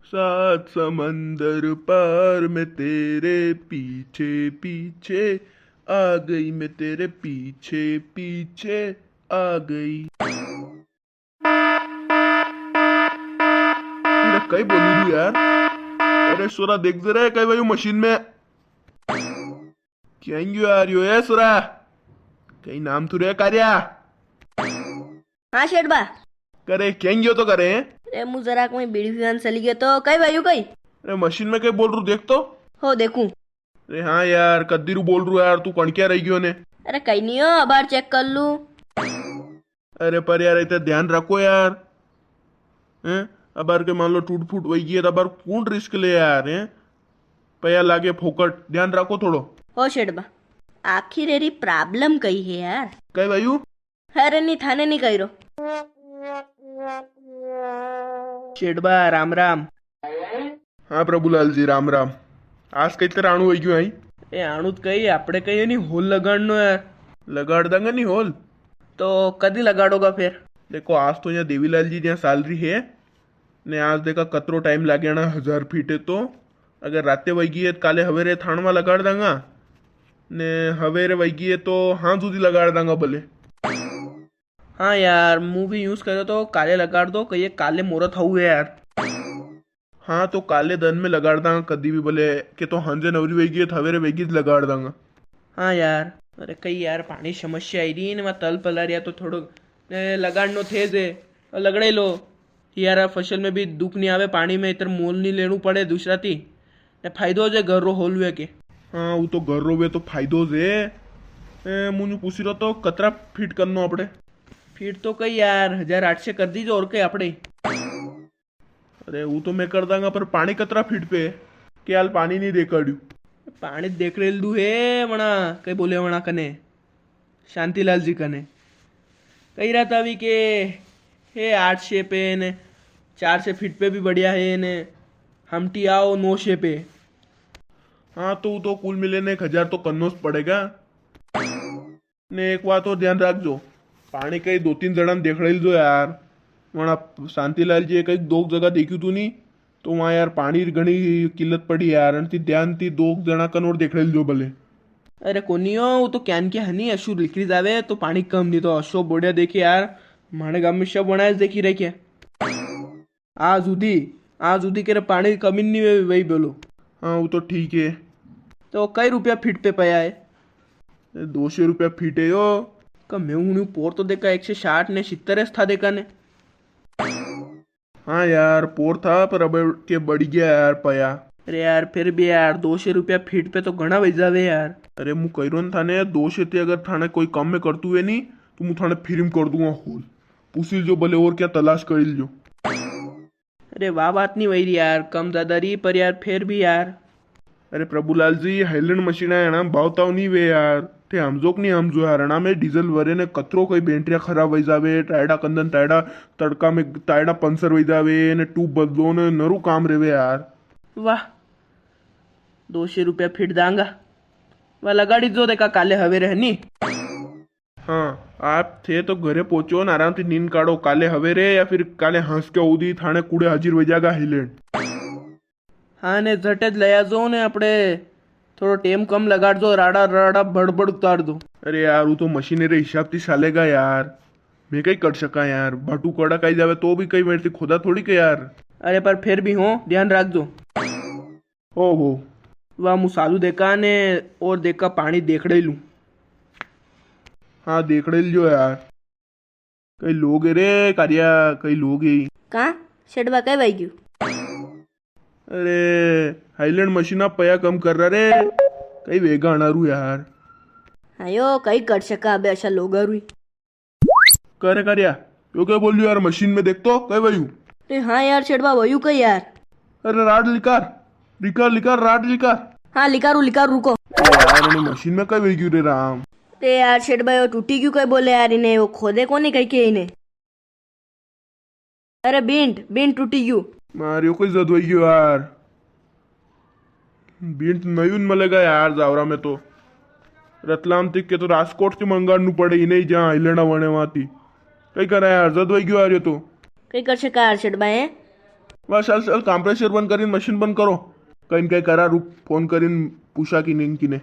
सात समंदर पार मैं तेरे पीछे पीछे आ गई, मैं तेरे पीछे पीछे आ गई। अरे कई बोलू रही यार। अरे सोरा देख जरा कई भाई मशीन में क्या यार यो है सोरा। कई नाम तू रे कार्या हाँ शेठबा। करे क्या तो करे। अरे मु जरा कोई बीड़ी पीवान चली गयो तो कई भाई कई अरे मशीन में कई बोल रू देख तो। हो देखूं। अरे हाँ यार कद्दीरू बोल रू यार, तू कण क्या रही गयो ने। अरे कई नहीं हो अबार चेक कर लू। अरे पर यार इतना ध्यान रखो यार। हैं अबार के मान लो टूट फूट वही है तो अबार कौन रिस्क ले यार। हैं पया लागे फोकट, ध्यान रखो थोड़ो। हो शेठबा आखिर एरी प्रॉब्लम कई है यार। कई भाई अरे नहीं थाने नहीं कही रो। शेठबा राम राम। हाँ प्रभुलाल जी राम राम। आज कई तरह आणु वही गयो आई। ए आणुत कई आपड़े कई नहीं होल लगाड़नो यार। लगाड़ देंगे नहीं होल तो कदी लगाड़ोगा फिर। देखो आज तो यहाँ देवीलाल जी यहाँ सैलरी है ने आज देखा कतरो टाइम लागे ना 1000 फीटे तो अगर राते वही है काले हवेरे थाणवा लगाड़ देंगा ने हवेरे वही है तो हाँ जुदी लगाड़ देंगा भले। हाँ यार मु भी यूज करो तो काले लगाड़ दो कई काले मुहूर्त हुए यार। हाँ तो काले दिन में लगाड़ देंगा कदी भी भले कि तो हंजे नवरी वही है हवेरे वही लगाड़ देंगा। हाँ यार अरे कई यार पानी समस्या आई रही ने तल पलारिया तो थोड़ो लगाड़नो थे जे लगड़े लो यार फसल में भी दुख नहीं आवे पानी में इतर मोल नहीं लेनु पड़े दूसरा थी ने फायदो जे घर रो होलवे के। हाँ वो तो घर रोवे तो फायदो जे मुझे पूछ रहा तो कतरा फिट करनो अपने। फिर तो कई यार 1800 कर दीजिए और कई अपने। अरे वो तो मैं कर दूंगा पर पानी कतरा फिट पे कि हाल पानी नहीं देखाड्यू। पानी देख रेल दू है वणा कई बोले वणा कने शांतिलाल जी कने कही रहा था अभी के हे 800 पे ने 400 फीट पे भी बढ़िया है ने हमटी आओ 900 पे। हाँ तो वो तो कुल मिले ने 1000 तो करना पड़ेगा ने। एक बात और ध्यान रख जो पानी कई 2-3 जड़ा देख रही जो यार वहाँ शांतिलाल जी कई 2 जगह देखी तू नहीं तो वहाँ यार पानी घनी किल्लत पड़ी यार आणि ती ध्यान ती 2 जना कनोर देख रही जो भले। अरे कोनी हो वो तो कैन के हनी अशु लिखरी जावे तो पानी कम नहीं तो अशो बढ़िया देखी यार माने गांव में सब बनाए देखी रहे क्या आज उदी के पानी कमी नहीं हुई वही बोलो। हाँ वो तो ठीक है। तो कई रुपया फीट पे पया है 200 रुपया फीट है यो। कम मैं हूँ पोर तो देखा 160 ने 70 था देखा ने। हाँ यार पोर था पर अब के बढ़ गया यार पया। अरे यार फिर भी यार 200 रुपया फीट पे तो घना वही जावे यार। अरे मु कह रहा थाने 200 ते अगर थाने कोई कम में करतू है नहीं तो मु थाने फिल्म कर दूंगा होल पूछी जो भले और क्या तलाश कर जो। अरे वाह बात नहीं वही यार कम ज्यादा रही पर यार फिर भी यार। अरे प्रभुलाल जी हाईलैंड मशीन है ना भाव ताव नहीं वे यार थे हमजोक नहीं हमजो यार ना में डीजल वरे ने कतरो कोई बैटरिया खराब वही जावे टायडा कंदन टायडा तड़का में टायडा पंचर वही जावे ने ट्यूब बदलो ने नरू काम रेवे यार। वाह 200 रुपया फीट दांगा वह लगाड़ी जो देखा काले हवे रहनी। हाँ आप थे तो घरे पहुंचो ना आराम से नींद काढ़ो काले हवेरे या फिर काले हंस के उदी थाने कूड़े हाजिर हो जाएगा हाईलैंड। हाँ ने झटे ज लया जो ने अपने थोड़ा टेम कम लगाड़ दो राडा राडा बड़बड़ उतार दो। अरे यार वो तो मशीनरी हिसाब से चालेगा यार मैं कहीं कर सका यार भाटू कड़ा कहीं जावे तो भी कहीं मेरे से खुदा थोड़ी के यार। अरे पर फिर भी हो ध्यान रख दो। हो वह मुसालू देखा ने और देखा पानी देख रही लू। हाँ देख रहे जो यार कई लोग है रे कारिया कई लोग है। कहाँ शेडबा कई भाई क्यों। अरे हाईलैंड मशीना पया कम कर रहा रे कई वेगा अनारू यार। अयो कई कर सका अबे ऐसा लोग रुई। करे कारिया यो क्या बोल यार मशीन में देख तो कई वयू। अरे हाँ यार शेडबा वयू कई यार। अरे राड लिकार लिकार लिकार राड लिकार। हाँ लिकार रुको। यार इन्हें मशीन में कई वेग्यू रे राम। अरे यार शेडबा वो टूटी क्यों कई बोले यार इन्हें वो खोदे को नहीं कही के इन्हें। अरे बिंट टूटी क्यों। मारियो कोई जद वही यार बींट नयून मिलेगा यार जावरा में तो रतलाम तक के तो राजकोट से मंगाड़ू पड़े ही नहीं जहाँ हाईलैंड वने वहां थी कई करा यार जद वही यार ये तो कई कर सका यार शेडबा है। બસ ચાલ ચાલ, કમ્પ્રેસર બંધ કરીને મશીન બંધ કરો. કંઈ ને કંઈ કરા રૂપ ફોન કરીને પૂછા કે નહીં કીને.